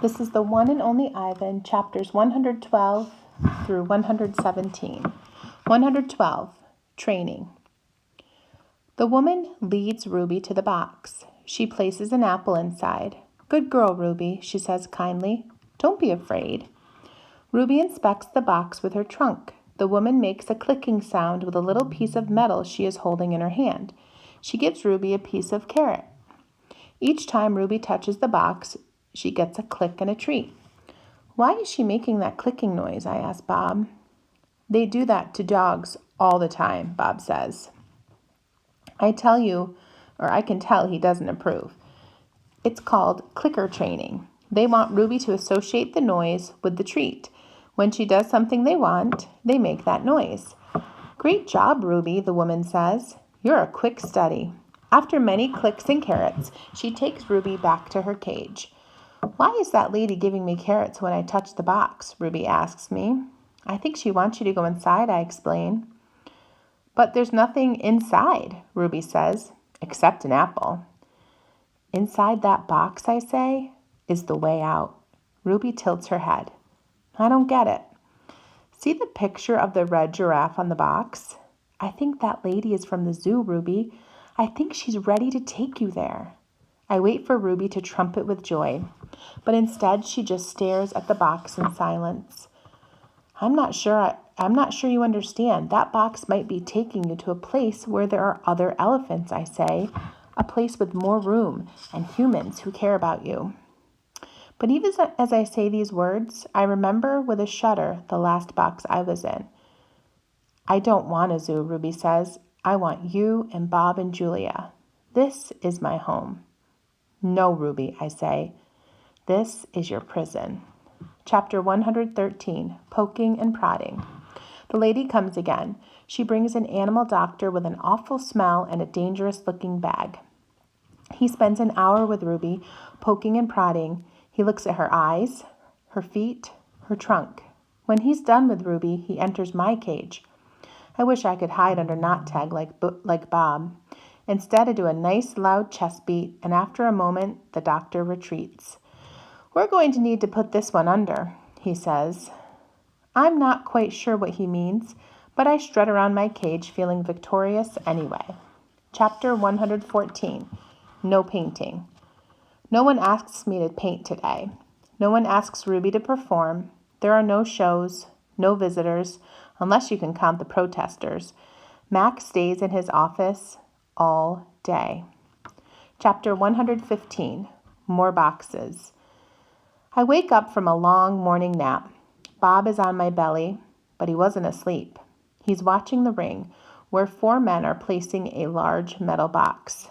This is the one and only Ivan, chapters 112 through 117. 112, Training. The woman leads Ruby to the box. She places an apple inside. "Good girl, Ruby," she says kindly. "Don't be afraid." Ruby inspects the box with her trunk. The woman makes a clicking sound with a little piece of metal she is holding in her hand. She gives Ruby a piece of carrot. Each time Ruby touches the box, she gets a click and a treat. "Why is she making that clicking noise?" I ask Bob. "They do that to dogs all the time," Bob says. I can tell he doesn't approve. It's called clicker training. They want Ruby to associate the noise with the treat. When she does something they want, they make that noise. "Great job, Ruby," the woman says. "You're a quick study." After many clicks and carrots, she takes Ruby back to her cage. "Why is that lady giving me carrots when I touch the box?" Ruby asks me. "I think she wants you to go inside," I explain. "But there's nothing inside," Ruby says, "except an apple." "Inside that box," I say, "is the way out." Ruby tilts her head. "I don't get it." "See the picture of the red giraffe on the box?" "I think that lady is from the zoo, Ruby. I think she's ready to take you there." I wait for Ruby to trumpet with joy, but instead she just stares at the box in silence. I'm not sure you understand. That box might be taking you to a place where there are other elephants," I say. "A place with more room and humans who care about you." But even as I say these words, I remember with a shudder the last box I was in. "I don't want a zoo," Ruby says. "I want you and Bob and Julia. This is my home." "No, Ruby," I say. "This is your prison." Chapter 113, Poking and Prodding. The lady comes again. She brings an animal doctor with an awful smell and a dangerous-looking bag. He spends an hour with Ruby, poking and prodding. He looks at her eyes, her feet, her trunk. When he's done with Ruby, he enters my cage. I wish I could hide under Knot Tag like Bob. Instead, I do a nice loud chest beat, and after a moment, the doctor retreats. "We're going to need to put this one under," he says. I'm not quite sure what he means, but I strut around my cage feeling victorious anyway. Chapter 114, No Painting. No one asks me to paint today. No one asks Ruby to perform. There are no shows, no visitors, unless you can count the protesters. Mac stays in his office all day. Chapter 115, More Boxes. I wake up from a long morning nap. Bob is on my belly, but he wasn't asleep. He's watching the ring, where 4 men are placing a large metal box.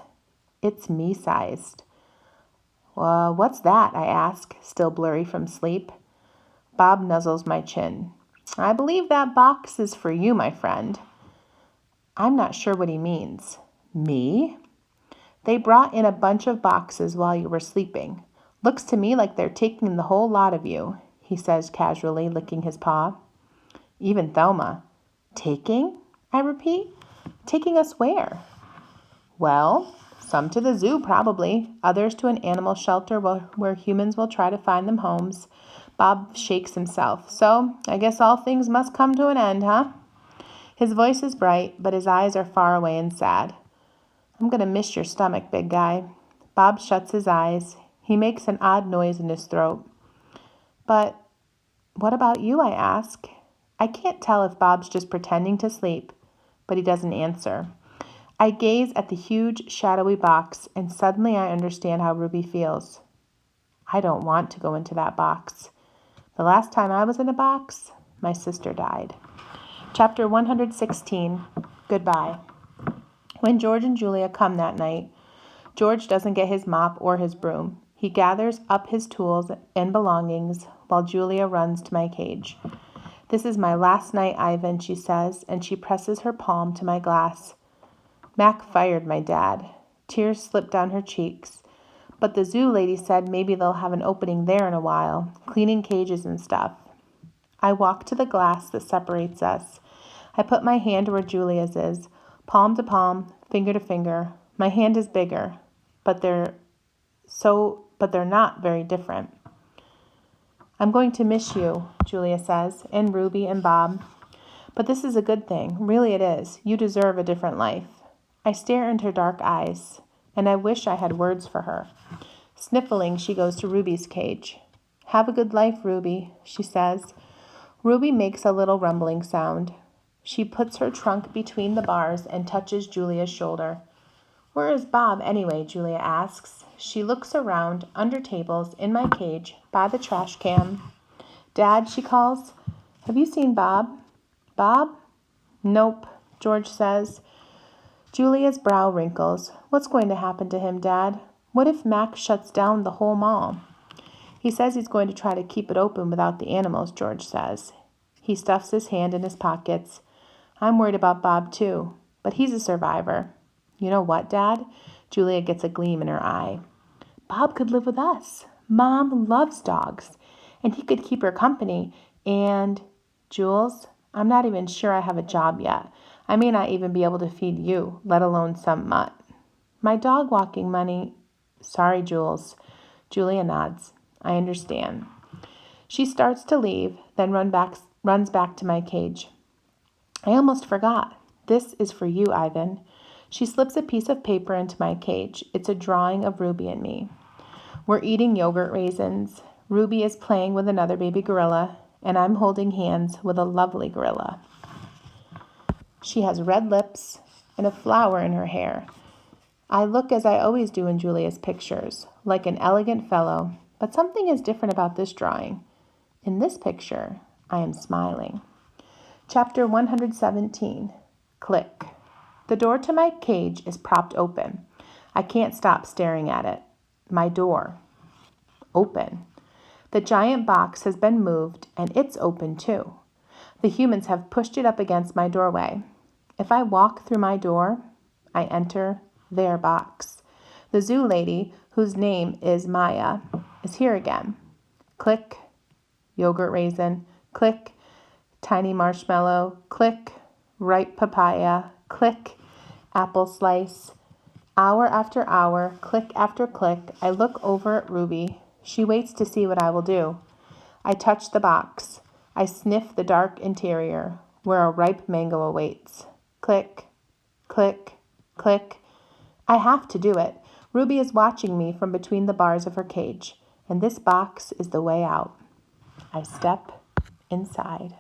It's me-sized. What's that?" I ask, still blurry from sleep. Bob nuzzles my chin. "I believe that box is for you, my friend." I'm not sure what he means. "Me?" "They brought in a bunch of boxes while you were sleeping. Looks to me like they're taking the whole lot of you," he says casually, licking his paw. Even Thelma. "Taking?" I repeat. "Taking us where?" "Well, some to the zoo probably, others to an animal shelter where humans will try to find them homes." Bob shakes himself. "So, I guess all things must come to an end, huh?" His voice is bright, but his eyes are far away and sad. "I'm going to miss your stomach, big guy." Bob shuts his eyes. He makes an odd noise in his throat. "But what about you?" I ask. I can't tell if Bob's just pretending to sleep, but he doesn't answer. I gaze at the huge, shadowy box, and suddenly I understand how Ruby feels. I don't want to go into that box. The last time I was in a box, my sister died. Chapter 116, Goodbye. When George and Julia come that night, George doesn't get his mop or his broom. He gathers up his tools and belongings while Julia runs to my cage. "This is my last night, Ivan," she says, and she presses her palm to my glass. Mac fired my dad. Tears slip down her cheeks. But the zoo lady said maybe they'll have an opening there in a while, cleaning cages and stuff. I walk to the glass that separates us. I put my hand where Julia's is, palm to palm, finger to finger. My hand is bigger, but they're not very different. I'm going to miss you, Julia says, and Ruby and Bob. But this is a good thing. Really it is. You deserve a different life. I stare into her dark eyes, and I wish I had words for her. Sniffling, she goes to Ruby's cage. Have a good life, Ruby, she says. Ruby makes a little rumbling sound. She puts her trunk between the bars and touches Julia's shoulder. Where is Bob, anyway? Julia asks. She looks around, under tables, in my cage, by the trash can. Dad, she calls. Have you seen Bob? Bob? Nope, George says. Julia's brow wrinkles. What's going to happen to him, Dad? What if Mac shuts down the whole mall? He says he's going to try to keep it open without the animals, George says. He stuffs his hand in his pockets. I'm worried about Bob, too, but he's a survivor. You know what, Dad? Julia gets a gleam in her eye. Bob could live with us. Mom loves dogs, and he could keep her company. And, Jules, I'm not even sure I have a job yet. I may not even be able to feed you, let alone some mutt. My dog walking money. Sorry, Jules. Julia nods. I understand. She starts to leave, then runs back to my cage. I almost forgot. This is for you, Ivan. She slips a piece of paper into my cage. It's a drawing of Ruby and me. We're eating yogurt raisins. Ruby is playing with another baby gorilla, and I'm holding hands with a lovely gorilla. She has red lips and a flower in her hair. I look as I always do in Julia's pictures, like an elegant fellow, but something is different about this drawing. In this picture, I am smiling. Chapter 117. Click. The door to my cage is propped open. I can't stop staring at it. My door. Open. The giant box has been moved, and it's open too. The humans have pushed it up against my doorway. If I walk through my door, I enter their box. The zoo lady, whose name is Maya, is here again. Click. Yogurt raisin. Click. Tiny marshmallow. Click. Ripe papaya. Click. Apple slice. Hour after hour, click after click, I look over at Ruby. She waits to see what I will do. I touch the box. I sniff the dark interior, where a ripe mango awaits. Click, click, click. I have to do it. Ruby is watching me from between the bars of her cage, and this box is the way out. I step inside.